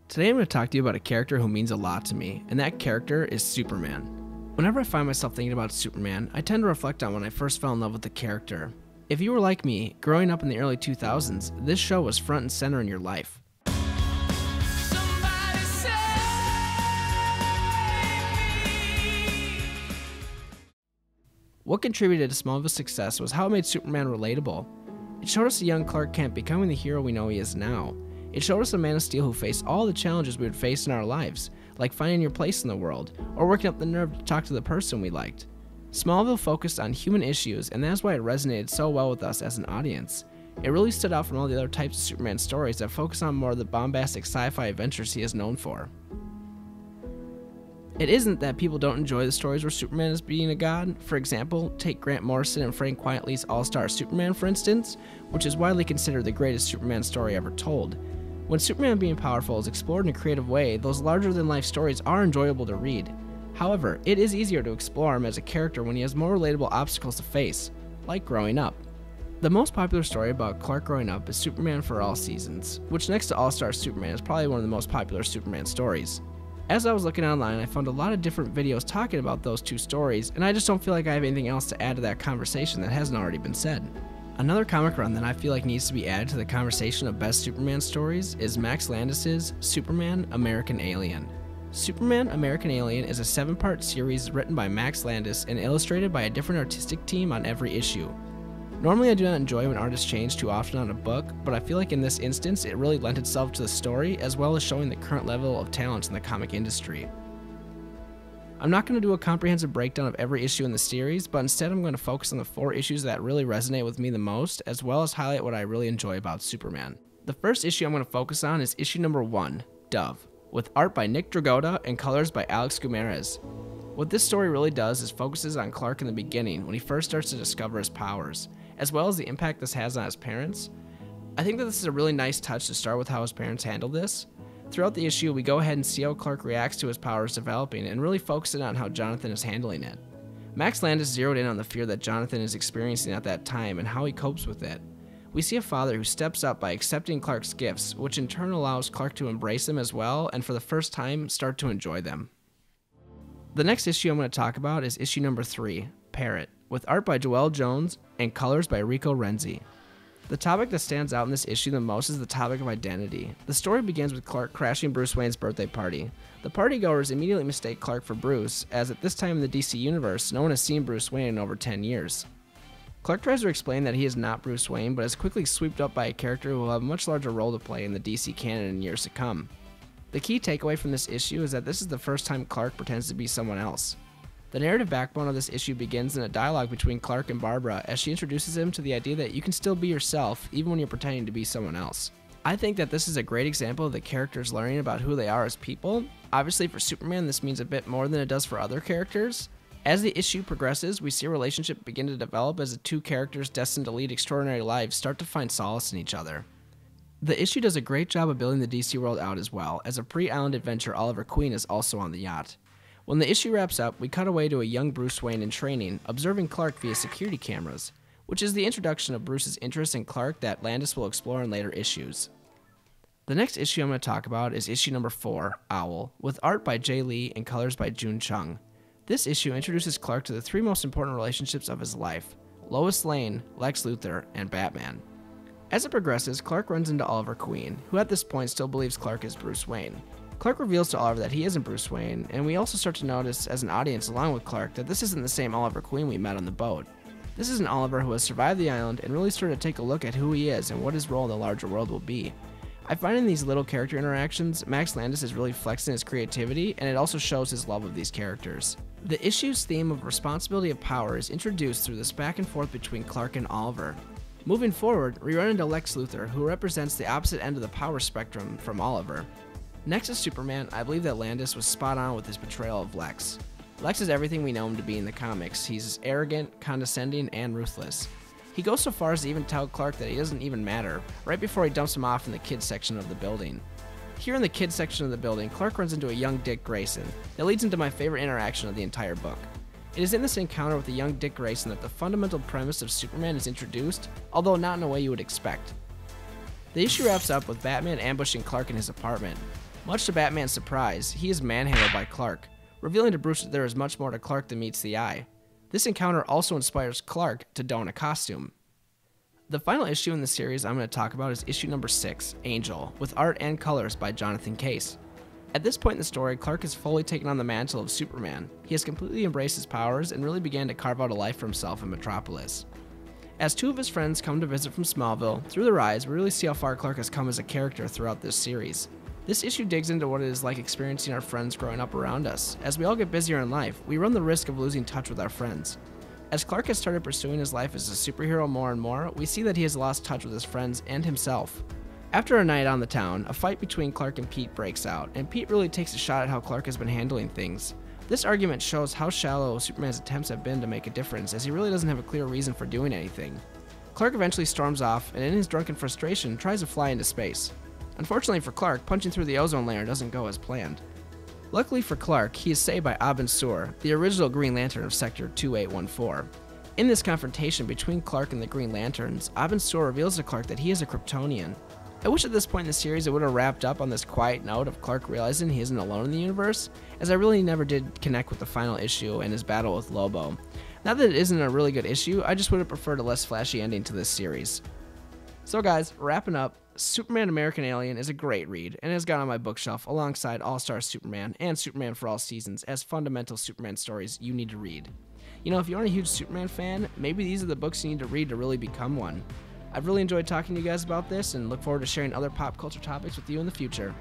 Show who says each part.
Speaker 1: Today I'm going to talk to you about a character who means a lot to me, and that character is Superman. Whenever I find myself thinking about Superman, I tend to reflect on when I first fell in love with the character. If you were like me, growing up in the early 2000s, this show was front and center in your life. What contributed to Smallville's success was how it made Superman relatable. It showed us a young Clark Kent becoming the hero we know he is now. It showed us a Man of Steel who faced all the challenges we would face in our lives, like finding your place in the world, or working up the nerve to talk to the person we liked. Smallville focused on human issues, and that's why it resonated so well with us as an audience. It really stood out from all the other types of Superman stories that focus on more of the bombastic sci-fi adventures he is known for. It isn't that people don't enjoy the stories where Superman is being a god. For example, take Grant Morrison and Frank Quitely's All-Star Superman for instance, which is widely considered the greatest Superman story ever told. When Superman being powerful is explored in a creative way, those larger-than-life stories are enjoyable to read. However, it is easier to explore him as a character when he has more relatable obstacles to face, like growing up. The most popular story about Clark growing up is Superman for All Seasons, which next to All-Star Superman is probably one of the most popular Superman stories. As I was looking online, I found a lot of different videos talking about those two stories, and I just don't feel like I have anything else to add to that conversation that hasn't already been said. Another comic run that I feel like needs to be added to the conversation of best Superman stories is Max Landis's Superman American Alien. Superman American Alien is a 7-part series written by Max Landis and illustrated by a different artistic team on every issue. Normally I do not enjoy when artists change too often on a book, but I feel like in this instance it really lent itself to the story as well as showing the current level of talent in the comic industry. I'm not going to do a comprehensive breakdown of every issue in the series, but instead I'm going to focus on the 4 issues that really resonate with me the most, as well as highlight what I really enjoy about Superman. The first issue I'm going to focus on is issue number 1, Dove, with art by Nick Dragotta and colors by Alex Guimarães. What this story really does is focuses on Clark in the beginning when he first starts to discover his powers, as well as the impact this has on his parents. I think that this is a really nice touch to start with how his parents handle this. Throughout the issue, we go ahead and see how Clark reacts to his powers developing and really focusing on how Jonathan is handling it. Max Landis zeroed in on the fear that Jonathan is experiencing at that time and how he copes with it. We see a father who steps up by accepting Clark's gifts, which in turn allows Clark to embrace them as well and for the first time start to enjoy them. The next issue I'm going to talk about is issue number 3, Parrot, with art by Joelle Jones and colors by Rico Renzi. The topic that stands out in this issue the most is the topic of identity. The story begins with Clark crashing Bruce Wayne's birthday party. The partygoers immediately mistake Clark for Bruce, as at this time in the DC universe, no one has seen Bruce Wayne in over 10 years. Clark tries to explain that he is not Bruce Wayne, but is quickly swept up by a character who will have a much larger role to play in the DC canon in years to come. The key takeaway from this issue is that this is the first time Clark pretends to be someone else. The narrative backbone of this issue begins in a dialogue between Clark and Barbara as she introduces him to the idea that you can still be yourself even when you're pretending to be someone else. I think that this is a great example of the characters learning about who they are as people. Obviously for Superman this means a bit more than it does for other characters. As the issue progresses, we see a relationship begin to develop as the two characters destined to lead extraordinary lives start to find solace in each other. The issue does a great job of building the DC world out as well, as a pre-Island adventure Oliver Queen is also on the yacht. When the issue wraps up, we cut away to a young Bruce Wayne in training, observing Clark via security cameras, which is the introduction of Bruce's interest in Clark that Landis will explore in later issues. The next issue I'm going to talk about is issue number 4, Owl, with art by Jay Lee and colors by June Chung. This issue introduces Clark to the 3 most important relationships of his life: Lois Lane, Lex Luthor, and Batman. As it progresses, Clark runs into Oliver Queen, who at this point still believes Clark is Bruce Wayne. Clark reveals to Oliver that he isn't Bruce Wayne, and we also start to notice as an audience along with Clark that this isn't the same Oliver Queen we met on the boat. This is an Oliver who has survived the island and really started to take a look at who he is and what his role in the larger world will be. I find in these little character interactions, Max Landis is really flexing his creativity, and it also shows his love of these characters. The issue's theme of responsibility of power is introduced through this back and forth between Clark and Oliver. Moving forward, we run into Lex Luthor, who represents the opposite end of the power spectrum from Oliver. Next to Superman, I believe that Landis was spot on with his portrayal of Lex. Lex is everything we know him to be in the comics. He's arrogant, condescending, and ruthless. He goes so far as to even tell Clark that he doesn't even matter, right before he dumps him off in the kids section of the building. Here in the kids section of the building, Clark runs into a young Dick Grayson that leads into my favorite interaction of the entire book. It is in this encounter with the young Dick Grayson that the fundamental premise of Superman is introduced, although not in a way you would expect. The issue wraps up with Batman ambushing Clark in his apartment. Much to Batman's surprise, he is manhandled by Clark, revealing to Bruce that there is much more to Clark than meets the eye. This encounter also inspires Clark to don a costume. The final issue in the series I'm going to talk about is issue number 6, Angel, with art and colors by Jonathan Case. At this point in the story, Clark has fully taken on the mantle of Superman. He has completely embraced his powers and really began to carve out a life for himself in Metropolis. As two of his friends come to visit from Smallville, through their eyes, we really see how far Clark has come as a character throughout this series. This issue digs into what it is like experiencing our friends growing up around us. As we all get busier in life, we run the risk of losing touch with our friends. As Clark has started pursuing his life as a superhero more and more, we see that he has lost touch with his friends and himself. After a night on the town, a fight between Clark and Pete breaks out, and Pete really takes a shot at how Clark has been handling things. This argument shows how shallow Superman's attempts have been to make a difference, as he really doesn't have a clear reason for doing anything. Clark eventually storms off, and in his drunken frustration, tries to fly into space. Unfortunately for Clark, punching through the ozone layer doesn't go as planned. Luckily for Clark, he is saved by Abin Sur, the original Green Lantern of Sector 2814. In this confrontation between Clark and the Green Lanterns, Abin Sur reveals to Clark that he is a Kryptonian. I wish at this point in the series it would have wrapped up on this quiet note of Clark realizing he isn't alone in the universe, as I really never did connect with the final issue and his battle with Lobo. Not that it isn't a really good issue, I just would have preferred a less flashy ending to this series. So guys, wrapping up, Superman American Alien is a great read and has gone on my bookshelf alongside All-Star Superman and Superman for All Seasons as fundamental Superman stories you need to read. You know, if you aren't a huge Superman fan, maybe these are the books you need to read to really become one. I've really enjoyed talking to you guys about this and look forward to sharing other pop culture topics with you in the future.